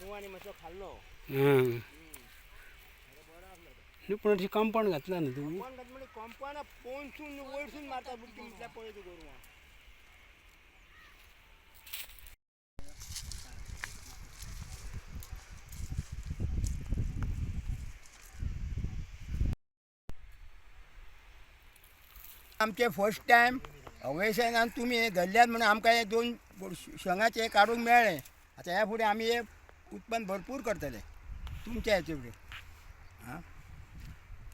हां पण अशी कंपाऊंड घातला ना तुम्ही कंपाऊंड पोनसून वयरसून मारता बुडकी म्हटल्या पळयतो गोरवां आमचे फर्स्ट टायम अवेशान तुम्ही हे धरल्यात म्हणून आमकां हे 2 शेंगाचे काडूंक मेळ्ळे. आता ह्या फुडें आमी हे उत्पन्न भरपूर करतले तुमच्या हेचे फुडें हां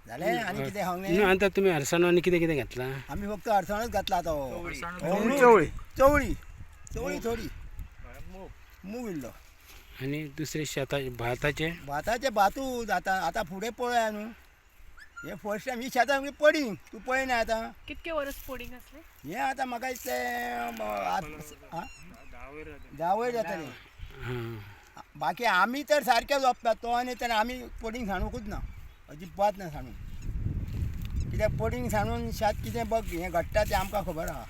जालें आनी कितें सांगलें आता तुम्ही अरसाणो आनी कितें कितें घातला आमी फक्त अडचणच घातला आता चवळी चवळी चवळी थोडी मूग इल्लो आनी दुसरे शेता भाताचे भातूच आता फुडें पळया न्हू हे फर्स्ट टायम ही शेतां पडींग तूं पळयना आतां कितके वर्स पडींग असले हे आतां म्हाका दिसलें 10 वयर जातलें बाकी आमी तर सारके जोपतात तो आनी तर आमी पडींग सांडूंकूच ना अजिबात ना सांडूंक कित्याक पडींग सांडून शेत कितें बघ हें घडटा तें आमकां खबर आहा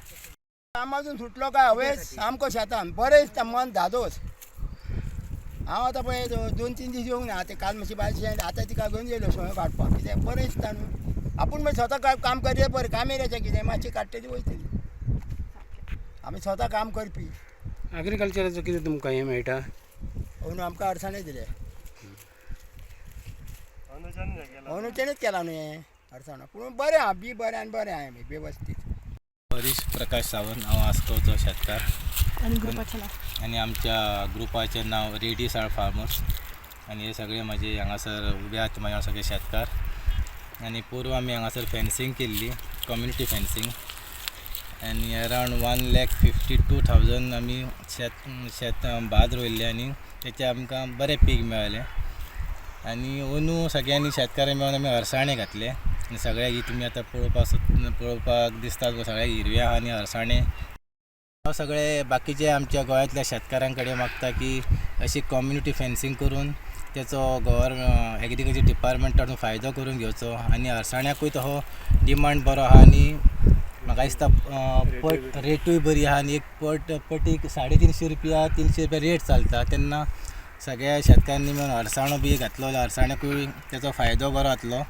कामासून सुटलो काय हवे सामको शेतान बरें दिसता मन धादोस हांव आतां पळय 2-3 दीस येवंक ना तें काल मातशी बायशें आतां तिका घेवन येयलो सोय काडपाक कित्याक बरें दिसता न्हू आपूण मागीर स्वता काम करया बरें कामेऱ्याचें कितें मातशी काडटली वयतली आमी स्वता काम करपी एग्रीकल्चराचो कितें तुमकां हें मेळटा अंदू आमकां अडचणें दिले अंदूच्यानूच केला न्हू हें अडचण पूण बरें आहा बी बरें आनी बरें आहा वेवस्थीत हरीश प्रकाश सावंत हांव आस्कोचो शेतकार आनी आमच्या ग्रुपाचें नांव रेडी साळ फार्मर्स आनी हे सगळे म्हाजे हांगासर उबे आहात म्हाजे सगळे शेतकार आनी पूर्व आमी हांगासर फेन्सींग केल्ली कम्युनिटी फेन्सींग आनी अरावंड 1,52,000 आमी शेत भात रोयल्ले आनी तेचे आमकां बरें पीक मेळ्ळें आनी अंदू सगळ्यांनी शेतकारांनी मेळून आमी अळसाणे घातले आनी सगळ्याक ही तुमी आतां पळोवपाक दिसतात सगळ्याक हिरवे आहा आनी अळसाणे हांव सगळे बाकीचे आमच्या गोंयांतल्या शेतकारां कडेन मागता की अशी कम्युनिटी फेन्सींग करून तेचो एग्रीकल्चर डिपार्टमेंटान फायदो करून घेवचो आनी अळसाण्याकूय तो डिमांड बरो आहा आनी म्हाका दिसता पट रेटूय बरी आहा आनी एक पटीक 350 रुपया 300 रुपया रेट चलता तेन्ना सगळ्या शेतकारांनी मेळून अळसाणो बी घातलो जाल्यार अळसाण्याकूय तेचो फायदो बरो जातलो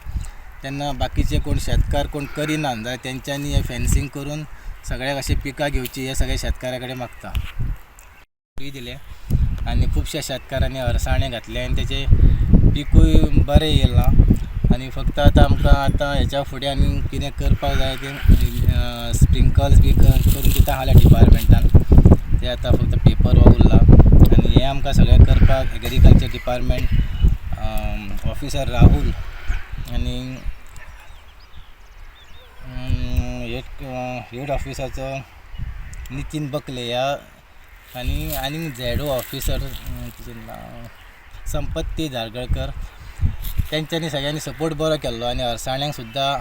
तेन्ना बाकीचे कोण शेतकार कोण करिना जाल्यार तेंच्यांनी हे फेन्सींग करून सगळ्याक अशी पिकां घेवची हे सगळे शेतकारा कडेन मागता फ्री दिले आनी खुबश्या शेतकारांनी अळसाणे घातले आनी तेचे पिकूय बरें येयला आनी फक्त आतां आमकां हेच्या फुडें आनी कितें करपाक जाय तें स्प्रिंकल्स बी करून दिता जाल्यार डिपार्टमेंटान ते आतां फक्त पेपर वर्क उरला आनी हे आमकां सगळें करपाक एग्रीकल्चर डिपार्टमेंट ऑफिसर राहुल आनी हेड ऑफिसाचो नितीन बकले ह्या आनी झेडो ऑफिसर तिचें नांव संपत्ती धारगळकर तेंच्यांनी सगळ्यांनी सपोर्ट बरो केल्लो आनी अळसाण्यांक सुद्दां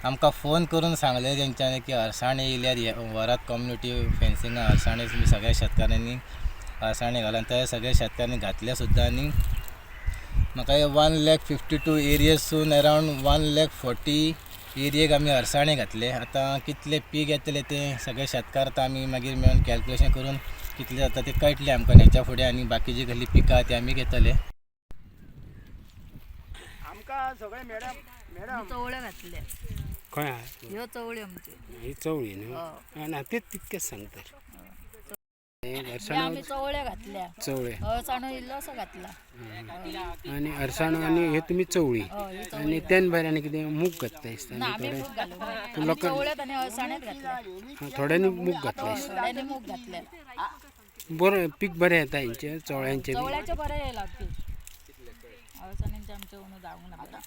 आमकां फोन करून सांगले तेंच्यांनी की अळसाणे येयल्यार वरात कम्युनिटी फेन्सिंगाक अळसाणे तुमी सगळ्या शेतकारांनी अळसाणे घालात ते सगळ्या शेतकारांनी घातले सुद्दां आनी म्हाका 1,52,000 एरियेसून अरावंड 1,40,000 एरियेक आमी अळसाणे घातले आतां कितले पीक येतले ते सगळे शेतकार आतां आमी मागीर मेळून कॅल्क्युलेशन करून कितले जाता ते कळटले आमकां हेच्या फुडें आनी बाकीची कसली पिकां ती आमी घेतले आमकां सगळे मॅडम चवळ्या घातल्या खंय ह्यो चवळी आमच्यो ही चवळी न्हू ना तेच तितकेच सांगता आमी चवळ्या घातल्या चवळे अळसाणो इल्लोसो घातला आनी अळसाणो आनी हे तुमी चवळी आनी त्यान भायर आनी कितें मूग घातले दिसता ना आमी मूग घालूंक चवळ्यात आनी अळसाण्यात घातल्या थोड्यांनी मूग घातले थोड्यांनी मूग घातल्या बरें पीक बरें येता हेंचे चवळ्यांचे चवळ्याचे बरें येयला पीक अळसाण्यांचे आमचे जावंक ना